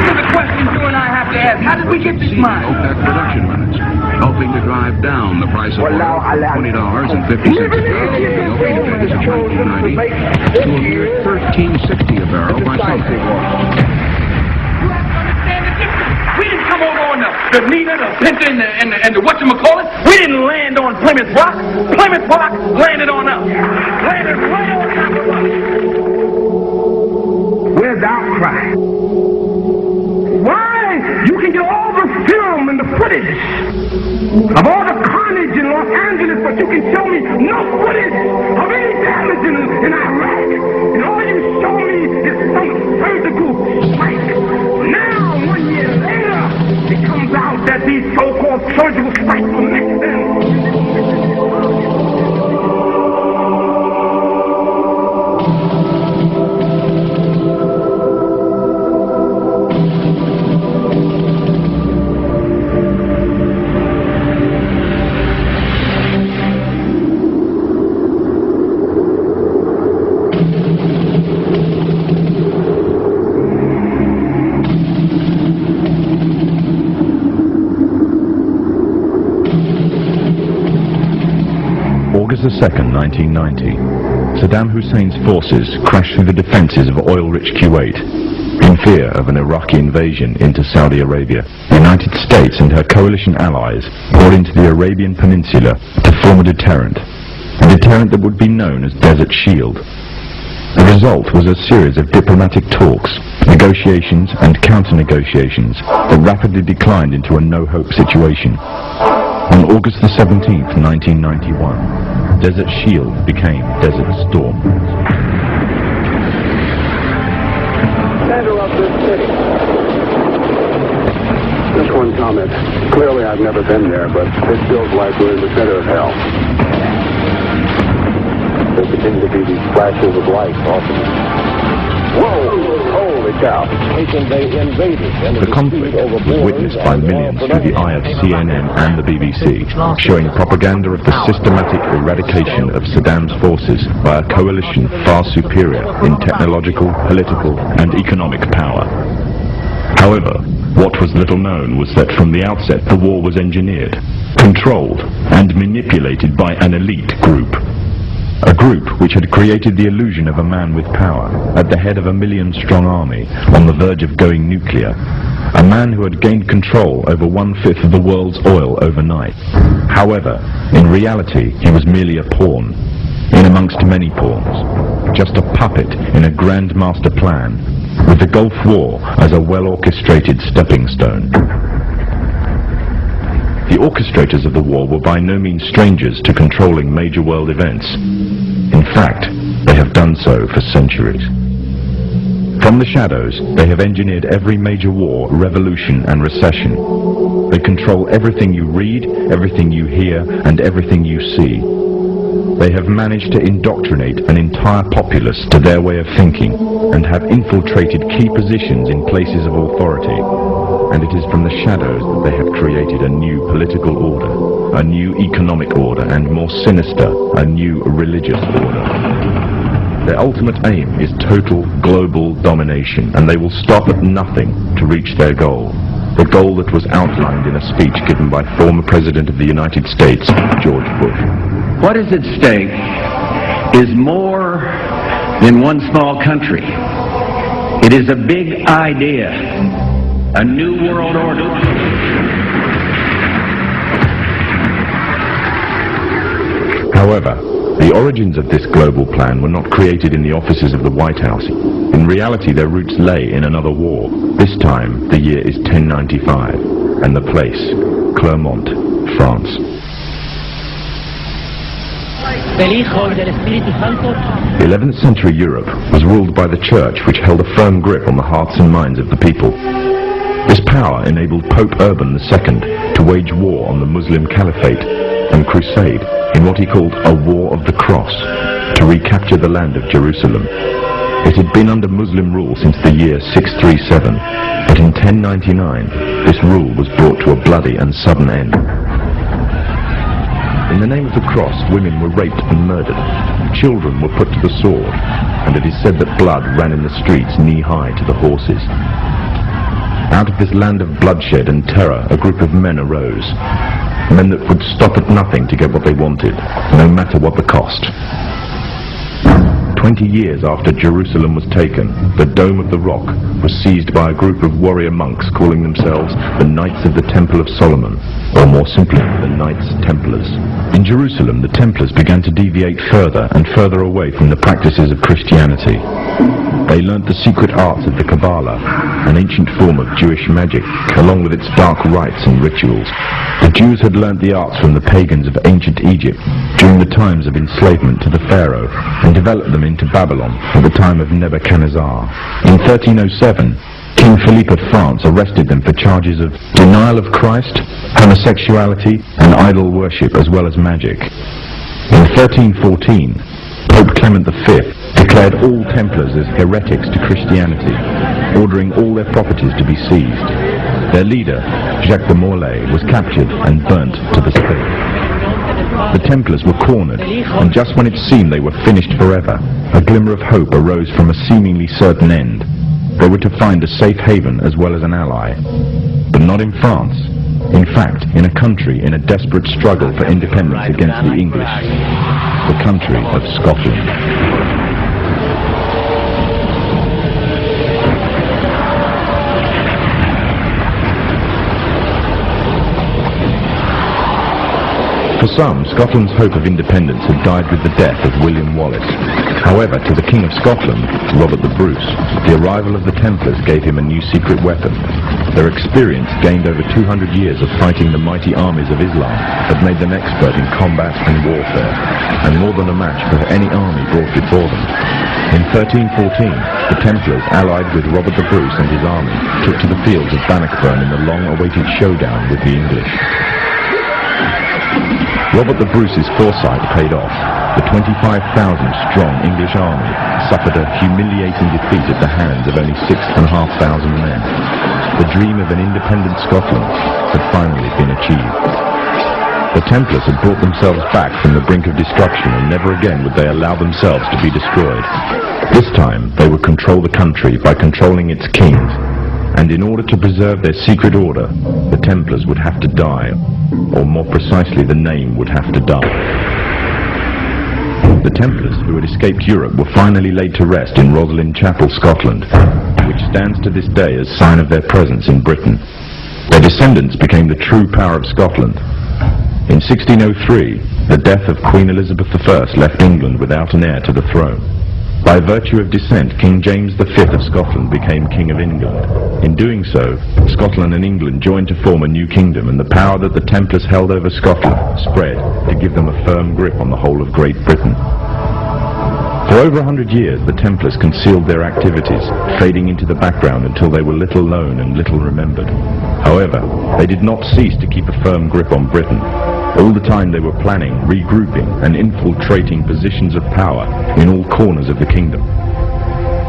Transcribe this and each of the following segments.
These are the questions you and I have to ask. How did we get this money? OPEC production minutes, helping to drive down the price of oil from $20.50 a barrel in the opening days of 1990 to a mere $13.60 a barrel by sunset. We didn't come over on the Nina, the Pinta, and the whatchamacallit. We didn't land on Plymouth Rock. Plymouth Rock landed on us. Landed right on top of us. Where's the outcry? Why? You can get all the film and the footage of all the carnage in Los Angeles, but you can show me no footage of any damage in Iraq. And all you show me is some surgical strike. Now, 1 year later, it comes out that these so-called surgical strikes were mixed in. August 2nd, 1990. Saddam Hussein's forces crashed through the defences of oil-rich Kuwait in fear of an Iraqi invasion into Saudi Arabia. The United States and her coalition allies poured into the Arabian Peninsula to form a deterrent that would be known as Desert Shield. The result was a series of diplomatic talks, negotiations and counter-negotiations that rapidly declined into a no-hope situation. On August the 17th, 1991, Desert Shield became Desert Storm. Center of this city. Just one comment. Clearly I've never been there, but it feels like we're in the center of hell. There continue to be these flashes of light often. Whoa! Holy cow! The conflict was witnessed by millions through the eye of CNN and the BBC, showing propaganda of the systematic eradication of Saddam's forces by a coalition far superior in technological, political and economic power. However, what was little known was that from the outset the war was engineered, controlled and manipulated by an elite group. A group which had created the illusion of a man with power, at the head of a million-strong army, on the verge of going nuclear. A man who had gained control over 1/5 of the world's oil overnight. However, in reality, he was merely a pawn, in amongst many pawns. Just a puppet in a grand master plan, with the Gulf War as a well-orchestrated stepping stone. The orchestrators of the war were by no means strangers to controlling major world events. In fact, they have done so for centuries. From the shadows, they have engineered every major war, revolution and recession. They control everything you read, everything you hear, and everything you see. They have managed to indoctrinate an entire populace to their way of thinking, and have infiltrated key positions in places of authority. And it is from the shadows that they have created a new political order, a new economic order, and more sinister, a new religious order. Their ultimate aim is total global domination, and they will stop at nothing to reach their goal. The goal that was outlined in a speech given by former President of the United States, George Bush. What is at stake is more than one small country. It is a big idea, a new world order. However, the origins of this global plan were not created in the offices of the White House. In reality, their roots lay in another war. This time, the year is 1095, and the place, Clermont, France. 11th century Europe was ruled by the Church, which held a firm grip on the hearts and minds of the people. This power enabled Pope Urban II to wage war on the Muslim Caliphate and crusade in what he called a War of the Cross, to recapture the land of Jerusalem. It had been under Muslim rule since the year 637, but in 1099 this rule was brought to a bloody and sudden end. In the name of the cross, women were raped and murdered, children were put to the sword, and it is said that blood ran in the streets knee-high to the horses. Out of this land of bloodshed and terror, a group of men arose. Men that would stop at nothing to get what they wanted, no matter what the cost. 20 years after Jerusalem was taken, the Dome of the Rock was seized by a group of warrior monks calling themselves the Knights of the Temple of Solomon, or more simply, the Knights Templars. In Jerusalem, the Templars began to deviate further and further away from the practices of Christianity. They learnt the secret arts of the Kabbalah, an ancient form of Jewish magic, along with its dark rites and rituals. The Jews had learnt the arts from the pagans of ancient Egypt during the times of enslavement to the Pharaoh, and developed them into Babylon at the time of Nebuchadnezzar. In 1307, King Philippe of France arrested them for charges of denial of Christ, homosexuality, and idol worship, as well as magic. In 1314, Pope Clement V declared all Templars as heretics to Christianity, ordering all their properties to be seized. Their leader, Jacques de Molay, was captured and burnt to the stake. The Templars were cornered, and just when it seemed they were finished forever, a glimmer of hope arose from a seemingly certain end. They were to find a safe haven as well as an ally. But not in France. In fact, in a country in a desperate struggle for independence against the English. The country of Scotland. For some, Scotland's hope of independence had died with the death of William Wallace. However, to the King of Scotland, Robert the Bruce, the arrival of the Templars gave him a new secret weapon. Their experience, gained over 200 years of fighting the mighty armies of Islam, had made them expert in combat and warfare, and more than a match for any army brought before them. In 1314, the Templars, allied with Robert the Bruce and his army, took to the fields of Bannockburn in the long-awaited showdown with the English. Robert the Bruce's foresight paid off. The 25,000-strong English army suffered a humiliating defeat at the hands of only 6,500 men. The dream of an independent Scotland had finally been achieved. The Templars had brought themselves back from the brink of destruction, and never again would they allow themselves to be destroyed. This time, they would control the country by controlling its kings. And in order to preserve their secret order, the Templars would have to die, or more precisely, the name would have to die. The Templars, who had escaped Europe, were finally laid to rest in Rosslyn Chapel, Scotland, which stands to this day as sign of their presence in Britain. Their descendants became the true power of Scotland. In 1603, the death of Queen Elizabeth I left England without an heir to the throne. By virtue of descent, King James V of Scotland became King of England. In doing so, Scotland and England joined to form a new kingdom, and the power that the Templars held over Scotland spread to give them a firm grip on the whole of Great Britain. For over 100 years, the Templars concealed their activities, fading into the background until they were little known and little remembered. However, they did not cease to keep a firm grip on Britain. All the time they were planning, regrouping, and infiltrating positions of power in all corners of the kingdom.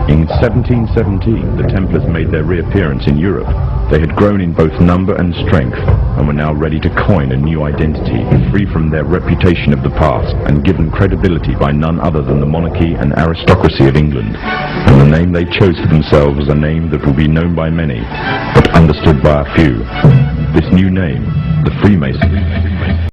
In 1717, the Templars made their reappearance in Europe. They had grown in both number and strength, and were now ready to coin a new identity, free from their reputation of the past, and given credibility by none other than the monarchy and aristocracy of England. And the name they chose for themselves was a name that will be known by many, but understood by a few. This new name, the Freemasons.